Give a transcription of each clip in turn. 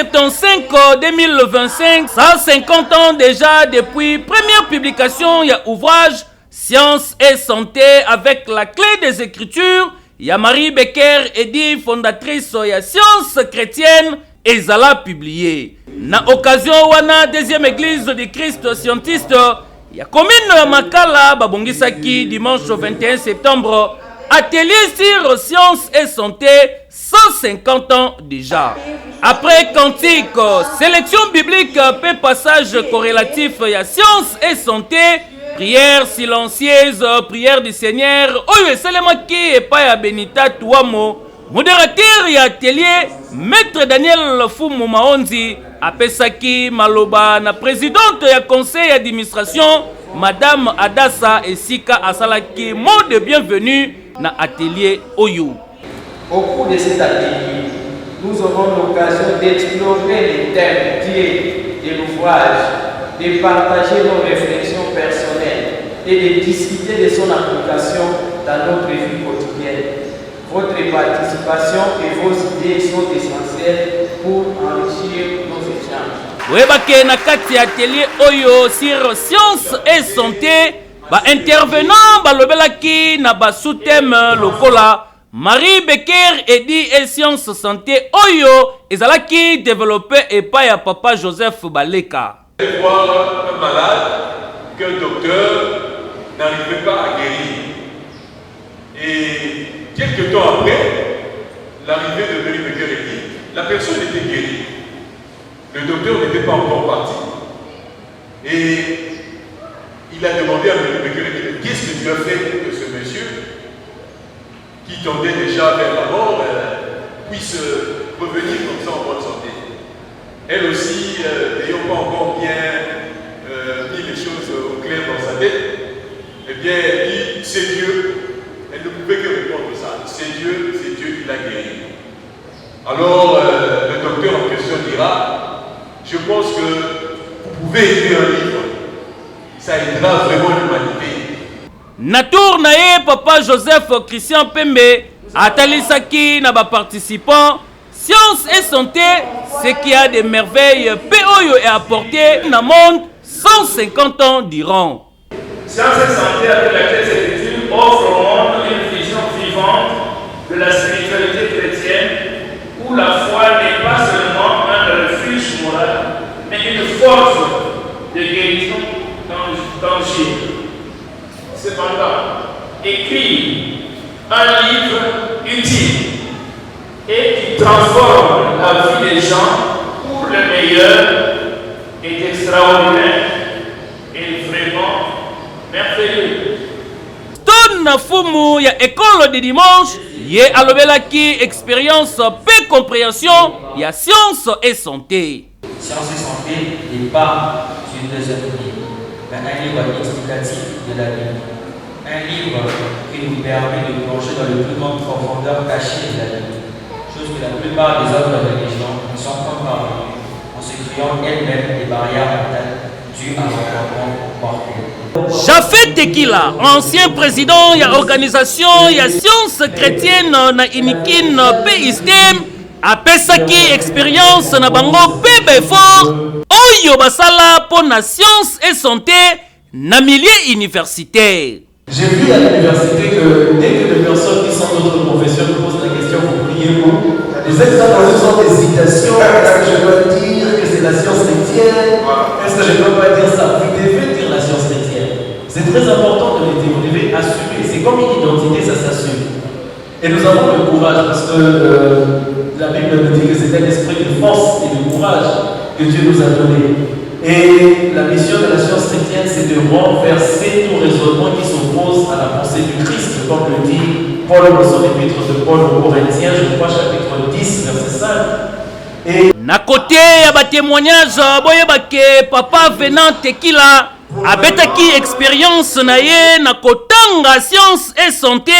1975-2025, 150 ans déjà depuis première publication, il y a ouvrage Science et santé avec la clé des Écritures. Il y a Marie Becker Edi, fondatrice il y a Science chrétienne, et Zala publié. Na occasion wana deuxième église de Christ scientiste, il y a commune Makala babongisaki dimanche 21 septembre. Atelier sur science et santé, 150 ans déjà. Après cantique, sélection biblique, peu passage corrélatif, il y a science et santé, prière silencieuse, prière du Seigneur. Oyo esalemaki epai ya Benita Tuamo. Modérateur ya atelier, maître Daniel Fumu Maonzi, apesaki maloba na présidente ya conseil d'administration, madame Adassa Esika asalaki mot de bienvenue na atelier Oyo. Au cours de cet atelier, nous aurons l'occasion d'explorer les thèmes clés de l'ouvrage, de partager nos réflexions personnelles et de discuter de son application dans notre vie quotidienne. Votre participation et vos idées sont essentielles pour enrichir nos échanges. Webake na kati ya atelier Oyo sur science et santé, ba intervenant balobelaki na ba sous-thème lokola Marie Becker Edi et science santé Oyo ezalaki développé et pa ya papa Joseph Baleka. Voir un malade qu'un docteur n'arrivait pas à guérir. Et quelques temps après l'arrivée de Marie Becker Edi, la personne était guérie. Le docteur n'était pas encore parti. Et il a demandé à Marie Becker Edi, qu'est-ce que tu as fait pour que ce monsieur qui tendait déjà vers la mort puisse revenir comme ça en bonne santé. Elle aussi, n'ayant pas encore bien mis les choses au clair dans sa tête, eh bien, elle dit, c'est Dieu. Elle ne pouvait que répondre ça. C'est Dieu qui l'a guéri. Alors, le docteur en question dira, je pense que vous pouvez écrire un livre. Ça aidera vraiment l'humanité. Natour nae papa Joseph Christian Pembe atalisaki na ba participants science et santé, ce qui a des merveilles POyo est apporté dans le monde 150 ans durant. Science et santé avec la clé des Écritures offre au monde une vision vivante de la spiritualité chrétienne où la foi n'est pas seulement un refuge moral, mais une force de guérison tangible. Cependant, écrire un livre utile et qui transforme la vie des gens pour le meilleur est extraordinaire et vraiment merveilleux. Stone Fumu ya école de dimanche, ye alobelaki expérience peu compréhension ya science et santé. Science et santé n'est pas une deuxième livre, mais un livre explicatif de la Bible. Un livre qui nous permet de plonger dans les plus grandes profondeurs cachées de la Bible. Chose que la plupart des autres religions ne sont pas parvenues en se créant elles-mêmes des barrières mentales dues à l'environnement mortel. Jafet Tekila, ancien président de l'organisation ya science chrétienne na Inikin P-Istem, apesaki expérience na bango bébé fort, oyo basala pour la science et santé na milieu universitaire. J'ai vu à l'université que dès que les personnes qui sont d'autres confessions me posent la question, vous priez où? Les examens sont d'hésitation. Est-ce que je dois dire que c'est la science chrétienne? Est-ce que je ne dois pas dire ça? Vous devez dire la science chrétienne. C'est très important de le dire, vous devez assumer. C'est comme une identité, ça s'assume. Et nous avons le courage parce que la Bible nous dit que c'est un esprit de force et de courage que Dieu nous a donné. Et la mission de la science chrétienne, c'est de renverser tout raisonnement qui s'oppose à la pensée du Christ, comme le dit Paul dans son épître de Paul aux Corinthiens, je crois, chapitre 10, verset 5. Et na côté ya ba témoignage boyebake papa Venant Tekila abetaki expérience na ye na kotanga science et santé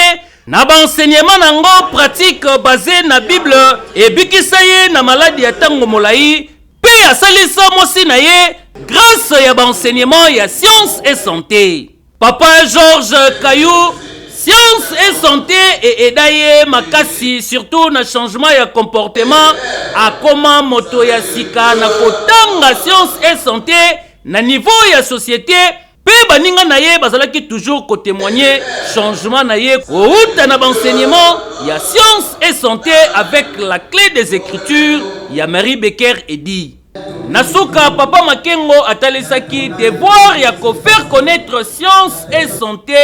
na ba enseignement nango pratique basé na Bible et bikisa ye na maladie ya tango molai. Pe asalisa mosi na ye grâce ya ba enseignement ya science et santé. Papa Georges Kayou, Science et santé et edaye makasi surtout na changement ya comportement a comment moto ya sika na kotanga science et santé na niveau ya société pe baninga na ye bazalaki toujours ko témoigner changement na ye outa na enseignement ya science et santé avec la clé des écritures ya Marie Becker Edi. Nasuka papa Makengo atalisaki devoir ya ko faire connaître science et santé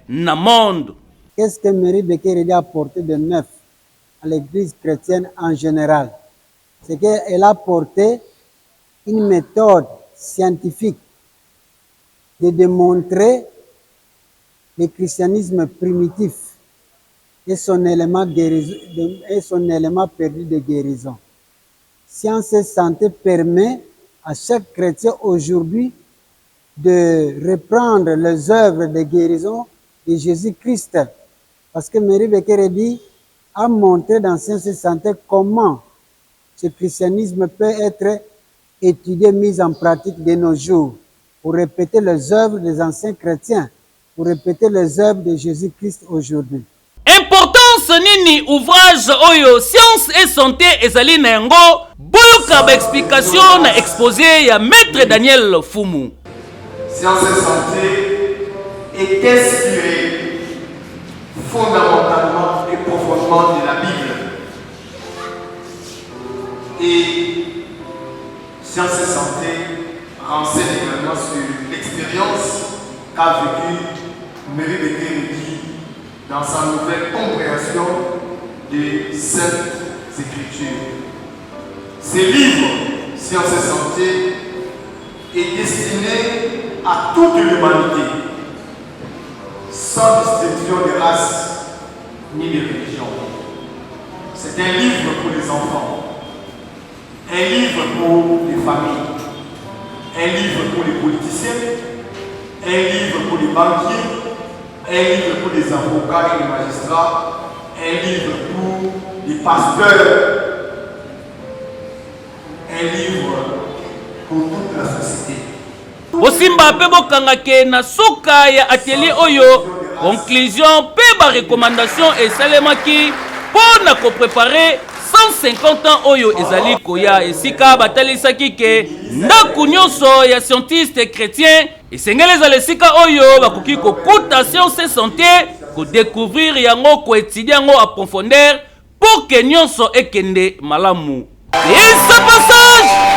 na monde. Qu'est-ce que Marie Becker Edi a apporté de neuf à l'église chrétienne en général? C'est qu'elle a apporté une méthode scientifique de démontrer le christianisme primitif et son élément perdu de guérison. Science et santé permet à chaque chrétien aujourd'hui de reprendre les œuvres de guérison de Jésus-Christ. Parce que Marie Becker Edi a montré dans Science et santé comment ce christianisme peut être étudié, mis en pratique de nos jours, pour répéter les œuvres des anciens chrétiens, pour répéter les œuvres de Jésus-Christ aujourd'hui. Importance nini ouvrage oyo science et santé ezali na yango boyoka ba explication na exposé ya maître Daniel Fumu. Science et santé est inspirée fondamentalement et profondément de la Bible. Et science et santé renseigne également sur l'expérience qu'a vécue Marie Becker Edi dans sa nouvelle compréhension des Saintes Écritures. Ce livre, Science et santé, est destiné à toute l'humanité, sans distinction de race ni de religion. C'est un livre pour les enfants, un livre pour les familles, un livre pour les politiciens, un livre pour les banquiers, un livre pour les avocats et les magistrats, un livre pour les pasteurs, un livre pour toute la société. Bosimba pe bokanga ke na suka ya atelier oyo conclusion pe ba recommandation et salemaki pour na ko préparer 150 ans oyo ezali koya esika batalisaki ke ndaku nyonso ya scientiste chrétien esengeli ezala esika oyo bakoki kokuta science et santé ko découvrir yango ko étudier yango à profondeur pour que nyonso ekende malamu. Et ce passage